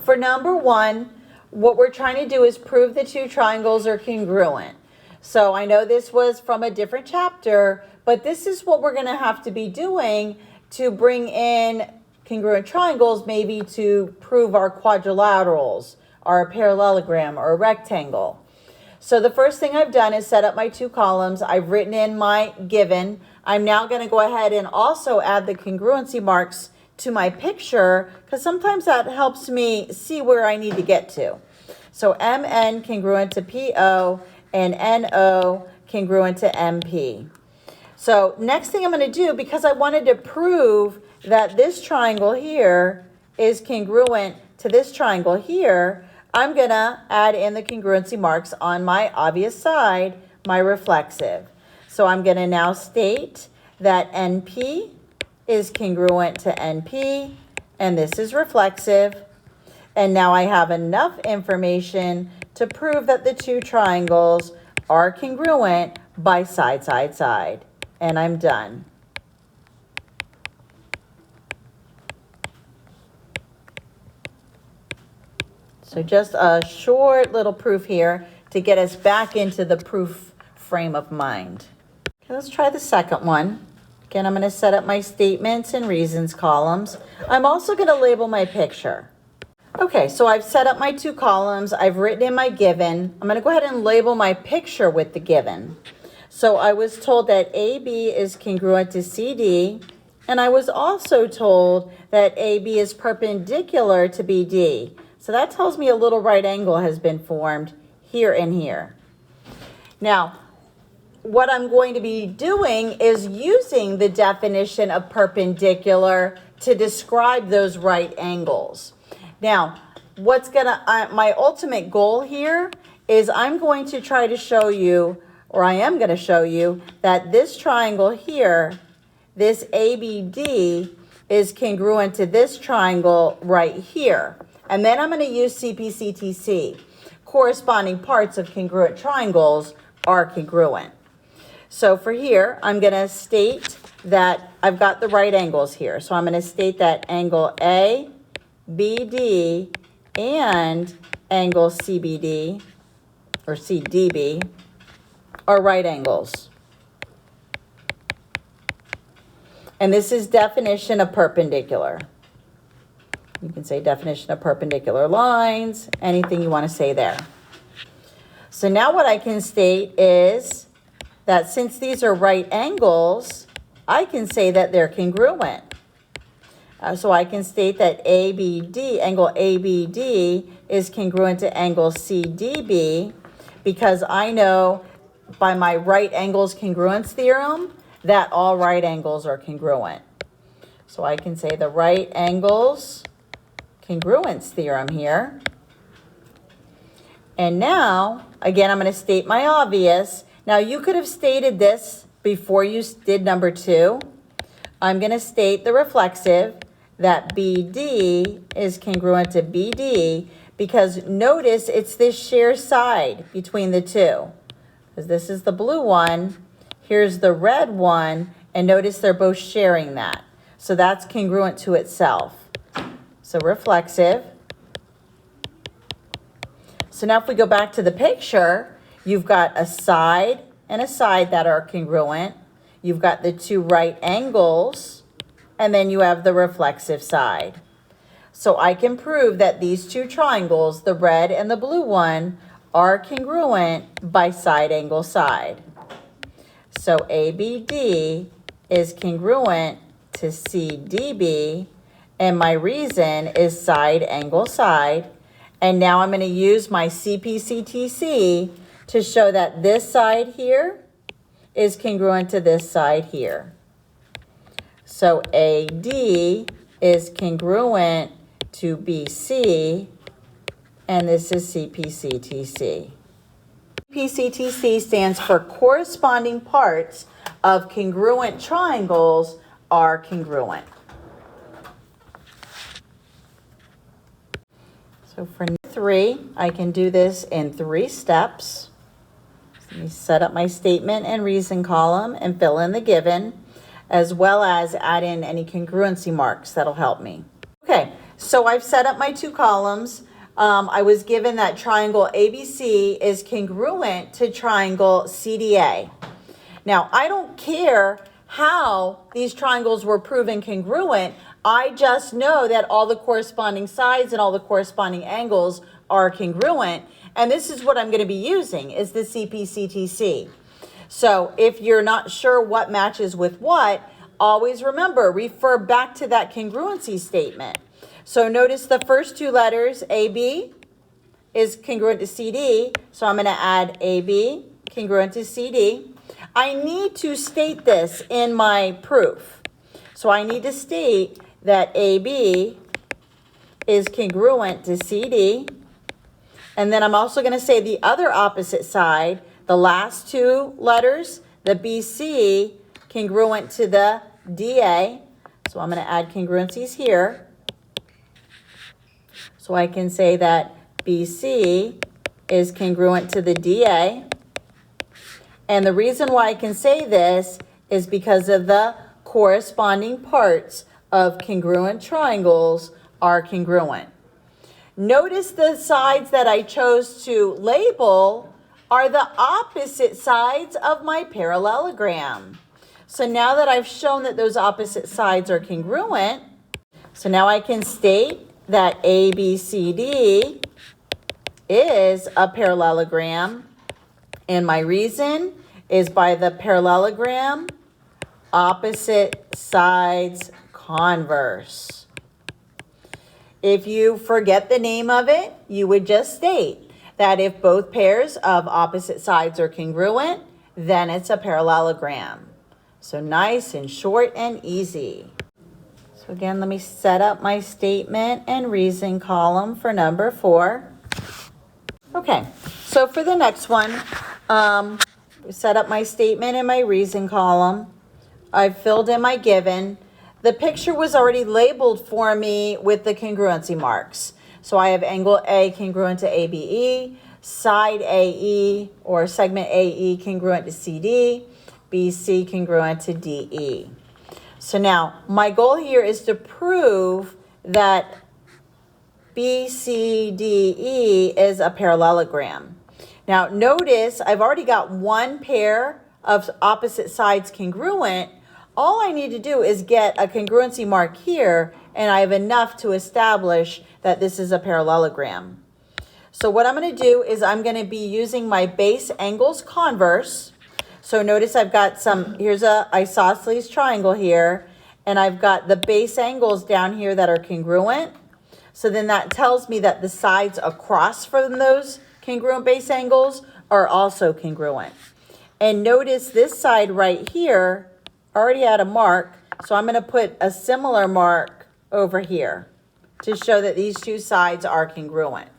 For number one, what we're trying to do is prove the two triangles are congruent. So I know this was from a different chapter, but this is what we're going to have to be doing to bring in congruent triangles, maybe to prove our quadrilaterals, our parallelogram, or a rectangle. So the first thing I've done is set up my two columns. I've written in my given. I'm now going to go ahead and also add the congruency marks to my picture, because sometimes that helps me see where I need to get to. So MN congruent to PO and NO congruent to MP. So next thing I'm going to do, because I wanted to prove that this triangle here is congruent to this triangle here, I'm going to add in the congruency marks on my obvious side, my reflexive. So I'm going to now state that NP is congruent to NP, and this is reflexive. And now I have enough information to prove that the two triangles are congruent by side, side, side. And I'm done. So just a short little proof here to get us back into the proof frame of mind. Okay, let's try the second one. Again, I'm going to set up my statements and reasons columns. I'm also going to label my picture. Okay, so I've set up my two columns. I've written in my given. I'm going to go ahead and label my picture with the given. So I was told that AB is congruent to CD, and I was also told that AB is perpendicular to BD. So that tells me a little right angle has been formed here and here. Now, what I'm going to be doing is using the definition of perpendicular to describe those right angles. Now, my ultimate goal here is I'm going to try to show you, or I am going to show you, that this triangle here, this ABD, is congruent to this triangle right here. And then I'm going to use CPCTC. Corresponding parts of congruent triangles are congruent. So for here, I'm going to state that I've got the right angles here. So I'm going to state that angle ABD and angle CBD, or CDB, are right angles. And this is definition of perpendicular. You can say definition of perpendicular lines, anything you want to say there. So now what I can state is that since these are right angles, I can say that they're congruent. So I can state that angle ABD is congruent to angle CDB, because I know by my right angles congruence theorem that all right angles are congruent. So I can say the right angles congruence theorem here. And now, again, I'm going to state my obvious. Now, you could have stated this before you did number 2. I'm going to state the reflexive, that BD is congruent to BD, because notice it's this shared side between the two. Because this is the blue one, here's the red one, and notice they're both sharing that. So that's congruent to itself. So reflexive. So now if we go back to the picture, you've got a side and a side that are congruent. You've got the two right angles, and then you have the reflexive side. So I can prove that these two triangles, the red and the blue one, are congruent by side angle side. So ABD is congruent to CDB, and my reason is side angle side. And now I'm going to use my CPCTC to show that this side here is congruent to this side here. So AD is congruent to BC, and this is CPCTC. CPCTC stands for corresponding parts of congruent triangles are congruent. So for 3, I can do this in 3 steps. Let me set up my statement and reason column and fill in the given, as well as add in any congruency marks that'll help me. Okay, So I've set up my two columns. I was given that triangle ABC is congruent to triangle CDA. Now, I don't care how these triangles were proven congruent. I just know that all the corresponding sides and all the corresponding angles are congruent. And this is what I'm going to be using, is the CPCTC. So if you're not sure what matches with what, always remember, refer back to that congruency statement. So notice the first two letters, AB, is congruent to CD. So I'm going to add AB, congruent to CD. I need to state this in my proof. So I need to state that AB is congruent to CD. And then I'm also going to say the other opposite side, the last two letters, the BC, congruent to the DA. So I'm going to add congruencies here. So I can say that BC is congruent to the DA. And the reason why I can say this is because of the corresponding parts of congruent triangles are congruent. Notice the sides that I chose to label are the opposite sides of my parallelogram. So now that I've shown that those opposite sides are congruent, so now I can state that ABCD is a parallelogram, and my reason is by the parallelogram opposite sides converse. If you forget the name of it, you would just state that if both pairs of opposite sides are congruent, then it's a parallelogram. So nice and short and easy. So again, let me set up my statement and reason column for number 4. Okay, so for the next one, set up my statement and my reason column. I've filled in my given. The picture was already labeled for me with the congruency marks. So I have angle A congruent to ABE, side AE or segment AE congruent to CD, BC congruent to DE. So now my goal here is to prove that BCDE is a parallelogram. Now notice I've already got one pair of opposite sides congruent. All I need to do is get a congruency mark here, and I have enough to establish that this is a parallelogram. So what I'm going to do is I'm going to be using my base angles converse. So notice I've got here's a isosceles triangle here, and I've got the base angles down here that are congruent. So then that tells me that the sides across from those congruent base angles are also congruent. And notice this side right here already had a mark, so I'm going to put a similar mark over here to show that these two sides are congruent.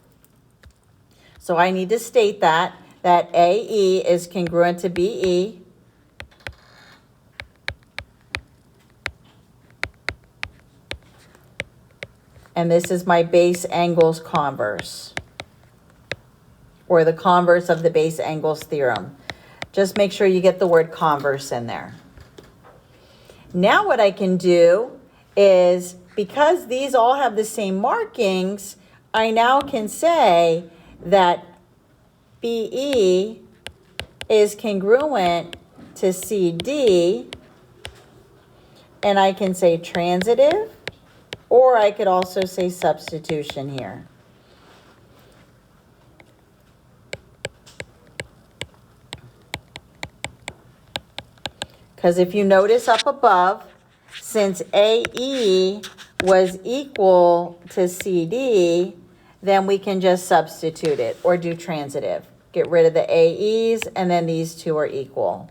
So I need to state that AE is congruent to BE. And this is my base angles converse, or the converse of the base angles theorem. Just make sure you get the word converse in there. Now what I can do is, because these all have the same markings, I now can say that BE is congruent to CD, and I can say transitive, or I could also say substitution here. Because if you notice up above, since AE was equal to CD, then we can just substitute it or do transitive. Get rid of the AEs, and then these two are equal.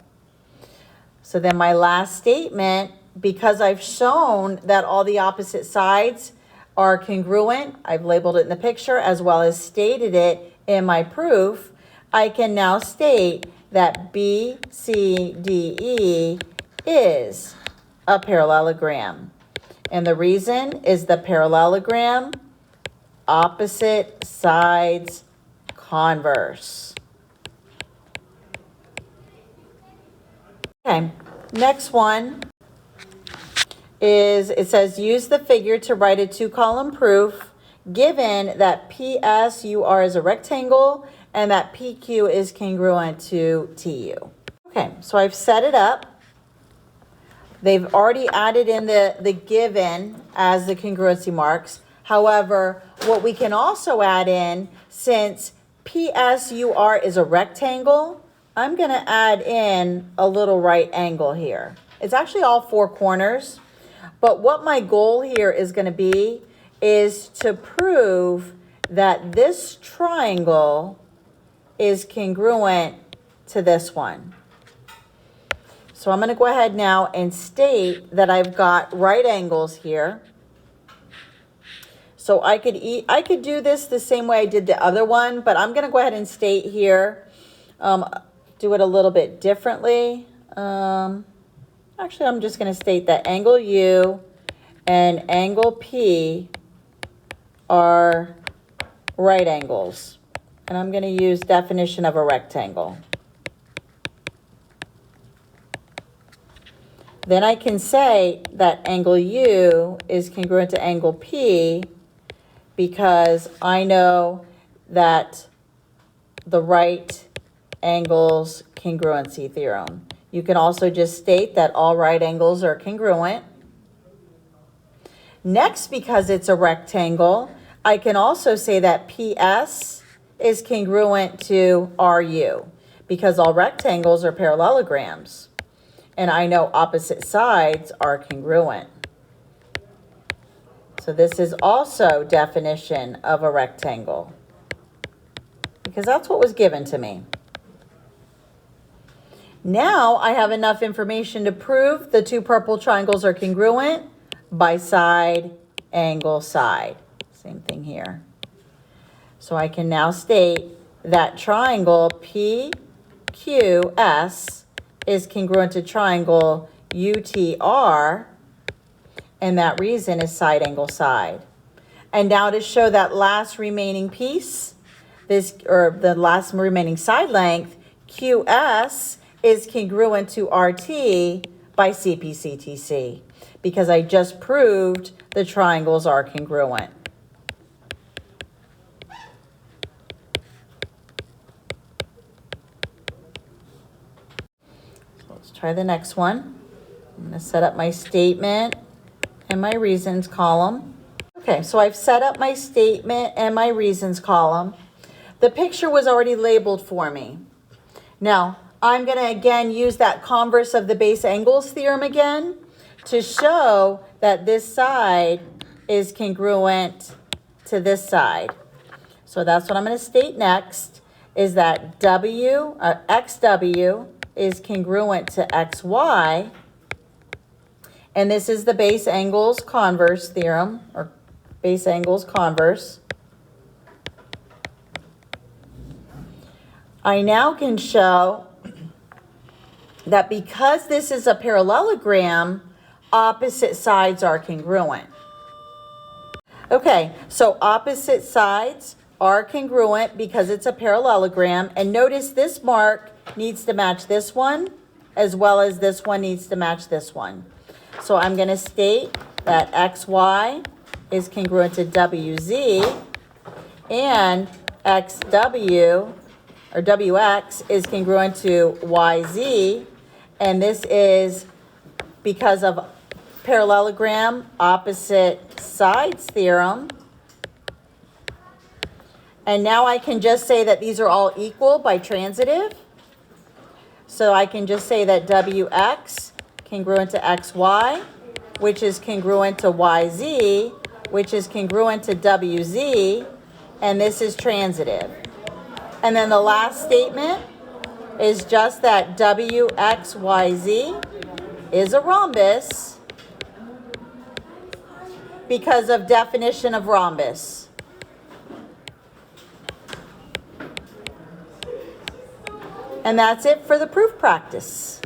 So then my last statement, because I've shown that all the opposite sides are congruent, I've labeled it in the picture as well as stated it in my proof, I can now state that BCDE is a parallelogram. And the reason is the parallelogram opposite sides converse. Okay, next one is, it says, use the figure to write a two-column proof given that PSUR is a rectangle and that PQ is congruent to TU. Okay, so I've set it up. They've already added in the given as the congruency marks. However, what we can also add in, since PSUR is a rectangle, I'm going to add in a little right angle here. It's actually all four corners, but what my goal here is going to be is to prove that this triangle is congruent to this one. So I'm going to go ahead now and state that I've got right angles here. So I could do this the same way I did the other one, but I'm going to go ahead and state here, do it a little bit differently. Actually, I'm just going to state that angle U and angle P are right angles. And I'm going to use definition of a rectangle. Then I can say that angle U is congruent to angle P because I know that the right angles congruency theorem. You can also just state that all right angles are congruent. Next, because it's a rectangle, I can also say that PS is congruent to RU because all rectangles are parallelograms. And I know opposite sides are congruent. So this is also definition of a rectangle because that's what was given to me. Now I have enough information to prove the two purple triangles are congruent by side, angle, side. Same thing here. So I can now state that triangle PQS is congruent to triangle UTR, and that reason is side, angle, side. And now to show that last remaining piece, the last remaining side length, QS is congruent to RT by CPCTC, because I just proved the triangles are congruent. So let's try the next one. I'm going to set up my statement and my reasons column. Okay, so I've set up my statement and my reasons column. The picture was already labeled for me. Now, I'm going to again use that converse of the base angles theorem again to show that this side is congruent to this side. So that's what I'm going to state next, is that XW is congruent to XY. And this is the base angles converse theorem, or base angles converse. I now can show that because this is a parallelogram, opposite sides are congruent. Okay, so opposite sides are congruent because it's a parallelogram. And notice this mark needs to match this one, as well as this one needs to match this one. So I'm going to state that XY is congruent to WZ, and XW, or WX, is congruent to YZ, and this is because of parallelogram opposite sides theorem. And now I can just say that these are all equal by transitive. So I can just say that WX congruent to XY, which is congruent to YZ, which is congruent to WZ, and this is transitive. And then the last statement is just that WXYZ is a rhombus because of definition of rhombus. And that's it for the proof practice.